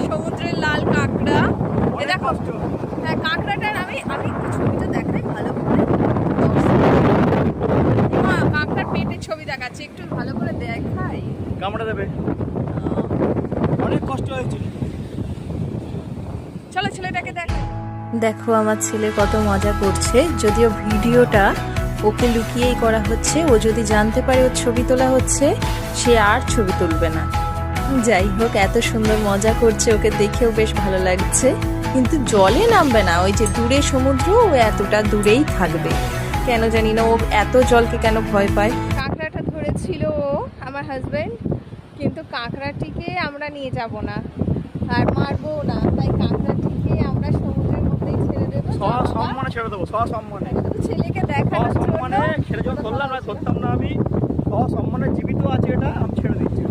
সমুদ্রের লাল কাঁকড়া, এ দেখো। হ্যাঁ, কাঁকড়াটার আমি ছবিটা দেখাই ভালো করে। কাঁকড়ার পেটের ছবি দেখাচ্ছি, একটু ভালো করে দেখাই। কামড়া দেবে, অনেক কষ্ট হয়েছে। চলো ছেলেটাকে দেখ। দেখো আমার ছেলে কত মজা করছে, যদিও ভিডিওটা ওকে লুকিয়েই করা হচ্ছে। ও যদি জানতে পারে ওর ছবি তোলা হচ্ছে, সে আর ছবি তুলবে না। যাই হোক, এত সুন্দর মজা করছে, ওকে দেখেও বেশ ভালো লাগছে। কিন্তু জলে নামবে না, ওই যে দূরে সমুদ্র, ও এতটা দূরেই থাকবে। কেন জানি না ও এত জলকে কেন ভয় পায়। কাঁকড়াটা ধরেছিল ও, আমার হাজবেন্ড, কিন্তু কাঁকড়াটিকে আমরা নিয়ে যাব না আর মারবো না, তাই কাঁকড়াটিকে আমরা সমুদ্রের মধ্যেই ছেড়ে দেবো। সসম্মানে ছেড়ে দেবো, সসম্মানে। ছেলেকে দেখানোর জন্য ছেড়ে যখন ধরলাম, না ধরতাম না আমি, সসম্মানে জীবিত আছে এটা, আমি ছেড়ে দিচ্ছি।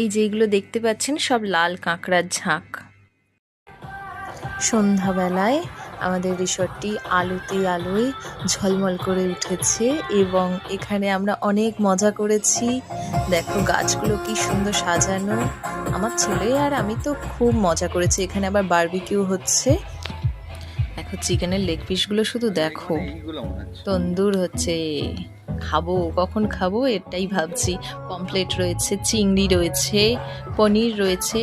এই যেগুলো দেখতে পাচ্ছেন সব লাল কাঁকড়ার ঝাঁক। সন্ধ্যাবেলায় আমাদের রিসর্টটি আলোয় ঝলমল করে উঠেছে এবং এখানে আমরা অনেক মজা করেছি। দেখো গাছগুলো কি সুন্দর সাজানো। আমার ছেলে আর আমি তো খুব মজা করেছি। এখানে আবার বারবিকিউ হচ্ছে। দেখো চিকেনের লেগ পিসগুলো শুধু দেখো, তন্দুর হচ্ছে। খাবো, কখন খাবো এটাই ভাবছি। পমফ্লেট রয়েছে, চিংড়ি রয়েছে, পনির রয়েছে।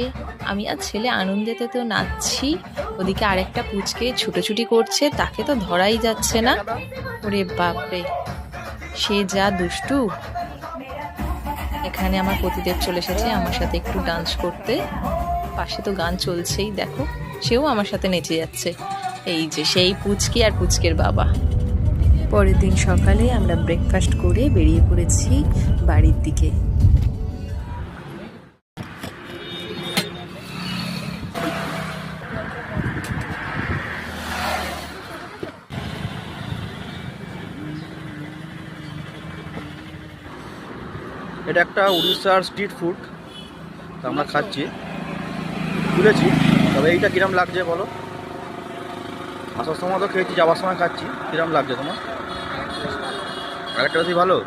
আমি আর ছেলে আনন্দেতে তো নাচছি, ওদিকে আরেকটা পুচকে ছুটোছুটি করছে, তাকে তো ধরাই যাচ্ছে না। ওরে বাপরে, সে যা দুষ্টু। এখানে আমার পতিদেব চলে এসেছে আমার সাথে একটু ডান্স করতে। পাশে তো গান চলছেই, দেখো সেও আমার সাথে নেচে যাচ্ছে। এই যে সেই পুচকি আর পুচকের বাবা। পরের দিন সকালে আমরা ব্রেকফাস্ট করে বেরিয়ে পড়েছি বাড়ির দিকে। এটা একটা উড়িষ্যার স্ট্রিট ফুড, আমরা খাচ্ছি, তুলেছি। তবে এইটা কিরম লাগছে বলো? আসার সময় তো খেয়েছি, যাওয়ার সময় খাচ্ছি, কিরম লাগছে তোমার? আরেকটা বেশি ভালো।